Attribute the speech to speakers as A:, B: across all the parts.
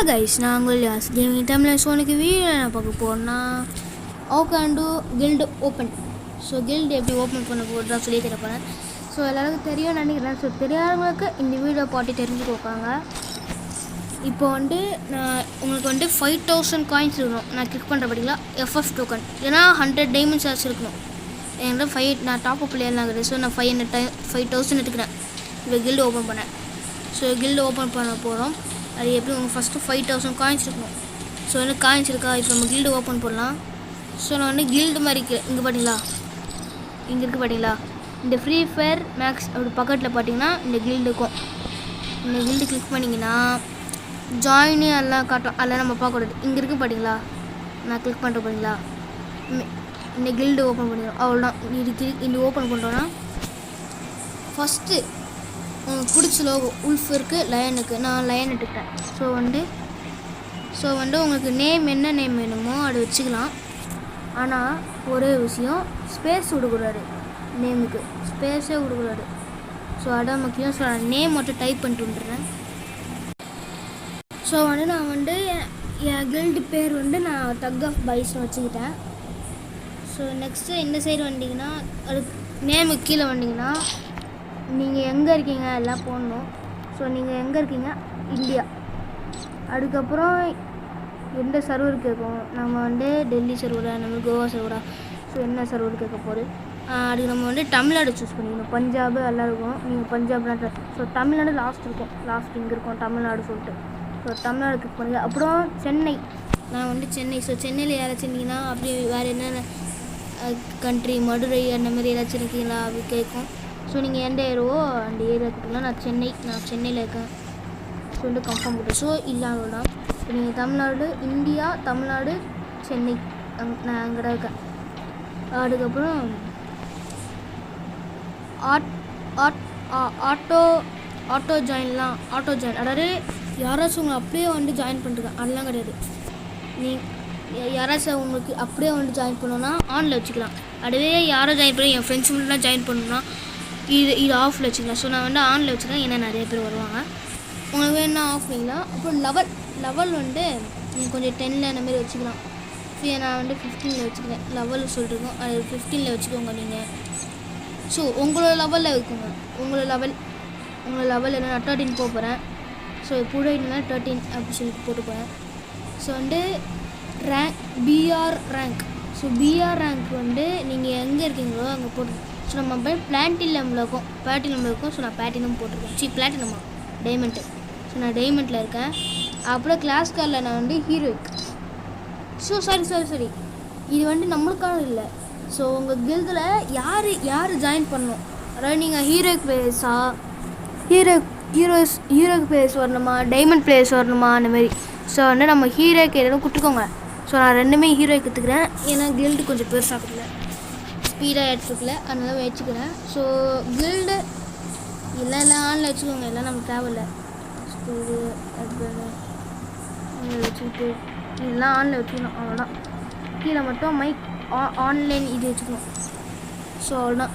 A: Hello guys, நான் உங்கள் Yas gaming Tamil. So எனக்கு வீடியோ நான் பார்க்க போகிறேன்னா how can to guild open. So guild எப்படி ஓப்பன் பண்ண போகிறதா சொல்லி தர போகிறேன். ஸோ எல்லாருக்கும் தெரியும் நினைக்கிறேன். ஸோ தெரியாதவங்களுக்கு இந்த வீடியோ பார்த்து தெரிஞ்சுக்கோங்க. இப்போ நான் உங்களுக்கு 5000 காயின்ஸ் இருக்கணும். நான் கிளிக் பண்ணுற பார்த்தீங்களா எஃப்எஃப் டோக்கன், ஏன்னா 100 டைமண்ட்ஸ் ஆச்சு இருக்கணும். என்கிட்ட நான் டாப் அப் பிளேயர்லாம் இருக்குது. ஸோ நான் 5000 எடுத்துக்கிறேன். இப்போ கில்டு ஓப்பன் பண்ணேன். ஸோ கில்டு ஓப்பன் பண்ண போகிறோம். அது எப்படி உங்களுக்கு ஃபஸ்ட்டு 5000 காயின்ஸ் இருக்கணும். ஸோ காயின்ஸ் இருக்கா, இப்போ நம்ம கில்டு ஓப்பன் பண்ணலாம். ஸோ நான் கில்டு மாதிரி இங்கே பார்த்தீங்களா, இங்கே இருக்குது பார்த்தீங்களா, இந்த ஃப்ரீ ஃபயர் மேக்ஸ் அப்படி பக்கத்தில் பார்த்தீங்கன்னா இந்த கில்டு இருக்கும். இந்த கில்டு கிளிக் பண்ணிங்கன்னா ஜாயினு எல்லாம் காட்டும். அதெல்லாம் நம்ம பார்க்கக்கூடாது. இங்கே இருக்குது பார்த்தீங்களா, நான் கிளிக் பண்ணுற பார்த்தீங்களா, இந்த கில்டு ஓப்பன் பண்ணிடுறோம். அவ்வளோதான். இந்த ஓப்பன் பண்ணுறோன்னா ஃபஸ்ட்டு உங்களுக்கு பிடிச்ச லோகோ உல்ஃப் இருக்குது, லயனுக்கு. நான் லயன் எடுத்துக்கிட்டேன். ஸோ உங்களுக்கு நேம் என்ன நேம் வேணுமோ அதை வச்சுக்கலாம். ஆனால் ஒரே விஷயம், ஸ்பேஸ் விடக்கூடாது. நேமுக்கு ஸ்பேஸே விடக்கூடாது. ஸோ அதான் முக்கியம். ஸோ நான் நேம் மட்டும் டைப் பண்ணிட்டு வந்துடுறேன். ஸோ நான் என் கில்டு பேர் நான் தக் ஆஃப் பாய்ஸ்னு வச்சுக்கிட்டேன். ஸோ நெக்ஸ்ட்டு இந்த சைடு வந்தீங்கன்னா அது நேமுக்கு கீழே வந்தீங்கன்னா நீங்கள் எங்கே இருக்கீங்க எல்லாம் போடணும். ஸோ நீங்கள் எங்கே இருக்கீங்க, இந்தியா. அதுக்கப்புறம் எந்த சர்வர் கேட்கும், நம்ம டெல்லி சர்வரா, நம்ம கோவா சர்வரா, ஸோ என்ன சர்வர் கேட்க போகுது. அதுக்கு நம்ம தமிழ்நாடு சூஸ் பண்ணிக்கணும். பஞ்சாபு எல்லாம் இருக்கும். நீங்கள் பஞ்சாப்லாம் ஸோ தமிழ்நாடு லாஸ்ட் இருக்கும். லாஸ்ட் இங்கே இருக்கும் தமிழ்நாடு சொல்லிட்டு. ஸோ தமிழ்நாடு கிளிக் பண்ணுங்கள். அப்புறம் சென்னை, நான் சென்னை. ஸோ சென்னையில் யாராச்சும் இருந்தீங்கன்னா அப்படி வேறு என்னென்ன கண்ட்ரி, மதுரை அந்த மாதிரி ஏதாச்சும் இருக்கீங்களா அப்படி கேட்கும். ஸோ நீங்கள் எந்த ஏரியாவோ அந்த ஏரியாவுக்குலாம் நான் சென்னையில் இருக்கேன். ஸோ கன்ஃபார்ம் கொடுத்தேன். ஸோ இல்லாமல் ஸோ நீங்கள் தமிழ்நாடு, இந்தியா, தமிழ்நாடு, சென்னை, நான் அங்கே தான் இருக்கேன். அதுக்கப்புறம் ஆட்டோ ஜாயின், அதாவது யாராச்சும் உங்களை அப்படியே ஜாயின் பண்ணுறேன் அதெல்லாம் கிடையாது. யாராச்சும் உங்களுக்கு அப்படியே ஜாயின் பண்ணோன்னா ஆனில் வச்சுக்கலாம். அதுவே யாரோ ஜாயின் பண்ணி என் ஃப்ரெண்ட்ஸ் மட்டும் ஜாயின் பண்ணணுன்னா இது ஆஃபில் வச்சுக்கலாம். ஸோ நான் ஆனில் வச்சுக்கலாம், ஏன்னா நிறைய பேர் வருவாங்க. உங்களுக்கு வேணா ஆஃப் பண்ணிக்கலாம். அப்புறம் லெவல் நீங்கள் கொஞ்சம் 10 அந்த மாதிரி வச்சுக்கலாம். ஸோ நான் 15 வச்சுக்கிறேன். லெவல் சொல்லிருக்கோம், அது 15 வச்சுக்கோங்க நீங்கள். ஸோ உங்களோட லெவலில் வைக்கோங்க. உங்களோட லெவல் என்ன, நான் 13 போக போகிறேன். ஸோ கூட என்ன 13 அப்படி சொல்லிட்டு போட்டு போகிறேன். So rank PR rank. So PR rank நீங்கள் எங்கே இருக்கீங்களோ அங்கே போட்டு. ஸோ நம்ம பிளாட்டினமில் இருக்கும். ஸோ நான் பிளாட்டினம் போட்டிருக்கேன். பிளாட்டினமா டைமண்ட்டு. ஸோ நான் டைமண்டில் இருக்கேன். அப்புறம் கிளாஸ் காரில் நான் ஹீரோயிக். ஸோ சாரி இது நம்மளுக்கான இல்லை. ஸோ உங்கள் கில்டில் யார் ஜாயின் பண்ணணும், அதாவது நீங்கள் ஹீரோயிக் பிளேயர்ஸா, ஹீரோயிக் பிளேயர்ஸ் வரணுமா, டைமண்ட் பிளேயர்ஸ் வரணுமா அந்த மாதிரி. ஸோ நம்ம ஹீரோய்க்கு எதுவும் கொடுத்துக்கோங்க. ஸோ நான் ரெண்டுமே ஹீரோய்க்கு எடுத்துக்கிறேன், ஏன்னா கில்டு கொஞ்சம் பெருசாகல, ஸ்பீடாக எடுத்துக்கல, அதனால வச்சுக்கிறேன். ஸோ கில்டு எல்லாம் ஆனில் வச்சுக்கோங்க. எல்லாம் நம்ம தேவையில்லை. ஸ்கூலு வச்சுக்கிட்டு இதெல்லாம் ஆனில் வச்சுக்கணும். அவ்வளோதான். கீழே மட்டும் மைக் ஆன்லைன் இது வச்சுக்கணும். ஸோ அவ்வளோதான்.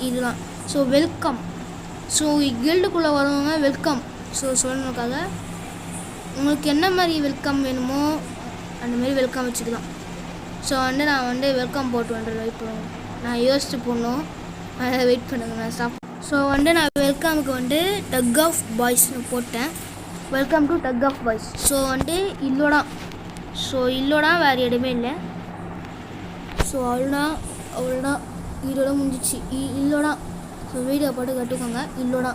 A: இதுதான். So welcome. ஸோ கில்டுக்குள்ளே வரவங்க வெல்கம். ஸோ சொல்லணுக்காக உங்களுக்கு என்ன மாதிரி வெல்கம் வேணுமோ அந்த மாதிரி வெல்கம் வச்சுக்கலாம். ஸோ நான் வெல்கம் போட்டு வந்துடுறேன். இப்போ நான் யோசிச்சு போடணும், அதை வெயிட் பண்ணுங்கள், நான் ஸ்டாப். ஸோ நான் வெல்கமுக்கு டக் ஆஃப் பாய்ஸ்னு போட்டேன். Welcome to duck of boys. So இல்லோடா வேறு இடமே இல்லை. ஸோ அவ்வளோதான் இதோட முடிஞ்சிச்சு. இல்லோடா. ஸோ வீடியோ போட்டு கட்டுக்கோங்க. இல்லோடா.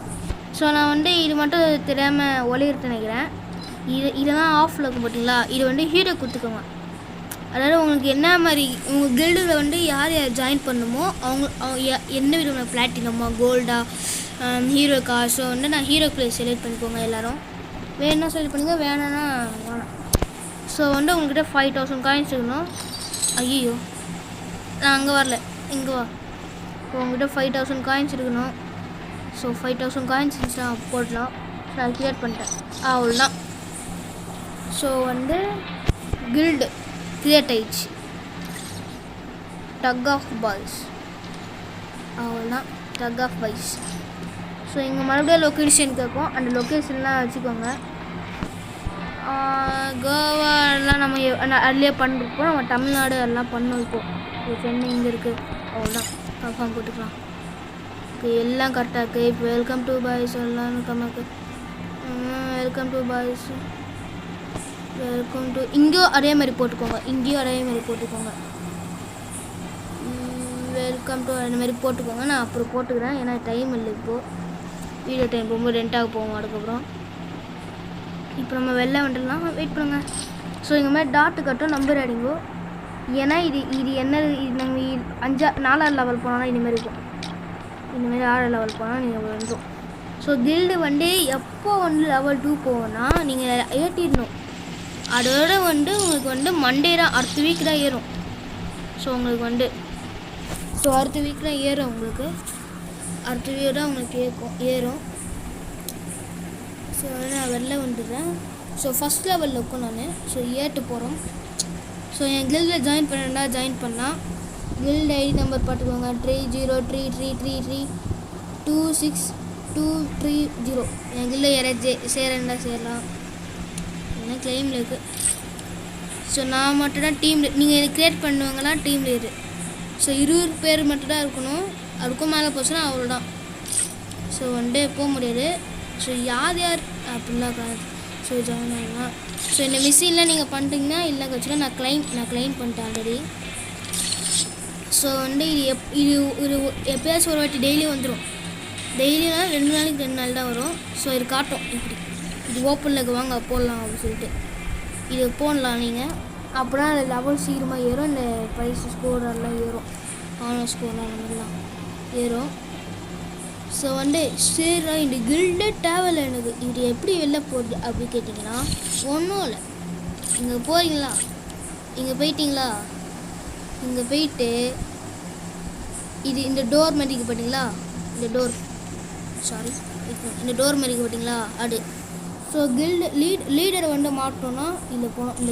A: ஸோ நான் இது மட்டும் தெரியாமல் ஒளிர்த்து நினைக்கிறேன். இதெல்லாம் ஆஃபில் இருக்கும் பார்த்தீங்களா, இது ஹீரோ கொடுத்துக்கோங்க. அதாவது உங்களுக்கு என்ன மாதிரி உங்கள் கில்டில் யார் ஜாயின் பண்ணணுமோ அவங்க என்ன விதமான பிளாட்டினமா, கோல்டா, ஹீரோக்கா. ஸோ நான் ஹீரோ பிளேஸ் செலக்ட் பண்ணிக்கோங்க. எல்லோரும் வேணும்னா செலக்ட் பண்ணுங்க, வேணான்னா வேணாம். ஸோ உங்கள்கிட்ட 5000 காயின்ஸ் இருக்கணும். ஐயோ, நான் அங்கே வரல, இங்கே வா. ஸோ உங்கள்கிட்ட 5000 காயின்ஸ் இருக்கணும். ஸோ 5000 காயின்ஸ் இருந்துச்சுன்னா போடலாம். நான் கிரியேட் பண்ணிட்டேன். அவ்வளோதான். ஸோ கில்டு கிரியேட் ஆயிடுச்சு. Tug of boys. அவ்வளோதான், டக் ஆஃப் பாய்ஸ். ஸோ இங்கே மறுபடியும் லொக்கேஷன் கேட்கும். அந்த லொக்கேஷன்லாம் வச்சுக்கோங்க. கோவாலாம் நம்ம அதுலேயே பண்ணிருப்போம். நம்ம தமிழ்நாடு எல்லாம் பண்ணோம். இப்போ சென்னை இங்கே இருக்குது, அவ்வளோதான். கன்ஃபார்ம் போட்டுக்கலாம். ஓகே, எல்லாம் கரெக்டாக இருக்குது. இப்போ வெல்கம் டு பாய்ஸ் எல்லாம் கம்மாக்கு. Welcome to boys, welcome to இங்கேயும் அதே மாதிரி போட்டுக்கோங்க. வெல்கம் டு அந்த மாதிரி போட்டுக்கோங்க. நான் அப்புறம் போட்டுக்கிறேன், ஏன்னா டைம் இல்லை. இப்போது வீடியோ டைம் ரொம்ப ரெண்டாக போவோம். அதுக்கப்புறம் இப்போ நம்ம வெளில வந்துடலாம். வெயிட் பண்ணுங்கள். ஸோ இங்கே மாதிரி டாட்டு கட்டும் நம்பர் அடிங்கோ. ஏன்னா இது என்ன, இது நாங்கள் 4 லெவல் போனோன்னா இந்தமாரி இருக்கும். இந்தமாரி 6 லெவல் போனால் நீங்கள் வந்துடும். ஸோ கில்டு எப்போ லெவல் 2 போவோன்னா நீங்கள் ஏற்றிடணும். அதோட உங்களுக்கு மண்டே தான், அடுத்த வீக் தான் ஏறும். ஸோ உங்களுக்கு அடுத்த வீக் தான் ஏறும். அடுத்த வீக் தான் உங்களுக்கு ஏறும். ஸோ நான் வெளில வந்துடுறேன். ஸோ ஃபஸ்ட் லெவலில் இருக்கும் நான். ஸோ ஏட்டு போகிறோம். ஸோ என் கில்டில் ஜாயின் பண்ணால் கில்டு ஐடி நம்பர் பார்த்துக்கோங்க. 3033326230. என் கில்டில் யாராவது சேரண்டா சேரலாம், ஏன்னா கிளைமில் இருக்குது. ஸோ நான் மட்டும் தான் டீம், நீங்கள் க்ரியேட் பண்ணுவாங்களா டீம் லீடரு. ஸோ 20 பேர் மட்டும் தான் இருக்கணும். அதுக்கும் மேலே போச்சுன்னா அவ்வளோதான். ஸோ போக முடியாது. ஸோ யார் அப்படின்லாம் காது. ஸோ ஜாயின் ஆகலாம். ஸோ இந்த மிஷினில் நீங்கள் பண்ணிட்டீங்கன்னா இல்லை கட்சியில் நான் கிளைம் பண்ணிட்டேன் ஆல்ரெடி. ஸோ இது எப்போயாச்சும் ஒரு வாட்டி டெய்லி வந்துடும். டெய்லினா 2 நாளைக்கு 2 நாள் தான் வரும். ஸோ இது காட்டும் இப்படி, இது ஓப்பனில் வாங்க போடலாம் அப்படின்னு சொல்லிட்டு இது போடலாம் நீங்கள். அப்புறம் அது லெவல் சீக்கிரமாக ஏறும். இந்த ப்ரைஸ் ஸ்கோரெல்லாம் ஏறும், ஆனர் ஸ்கோர்லாம் அந்த மாதிரிலாம் ஏறும். ஸோ சரி, இந்த கில்டே தேவையில்லை எனக்கு. இது எப்படி வெளில போகுது அப்படி கேட்டிங்கன்னா ஒன்றும் இல்லை. இங்கே போகிறீங்களா, இங்கே போயிட்டீங்களா, இங்கே போயிட்டு இந்த டோர் மதிக்க பார்த்தீங்களா, இந்த டோர் மதிக்க பார்த்தீங்களா அது. ஸோ கில்டு லீடரை மாட்டோன்னா இல்லை போனோம். இந்த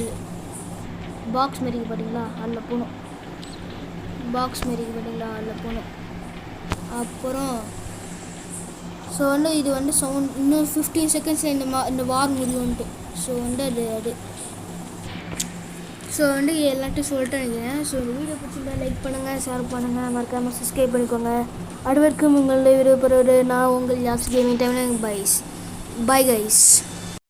A: பாக்ஸ் மதிக்க பார்த்தீங்களா அதில் போகணும். அப்புறம் ஸோ இது சவுண்ட் இன்னும் 15 செகண்ட்ஸில் இந்த வார் முடியும்ன்ட்டு. ஸோ அது ஸோ எல்லாத்தையும் சொல்லிட்டு நினைக்கிறேன். ஸோ இந்த வீடியோ பிடிச்சிருந்தா லைக் பண்ணுங்கள், ஷேர் பண்ணுங்கள், மறக்காமல் சப்ஸ்கிரைப் பண்ணிக்கோங்க. அது வரைக்கும் உங்களுடைய விருப்பப்படுவது நான் உங்கள் Yas gaming time. Bye guys.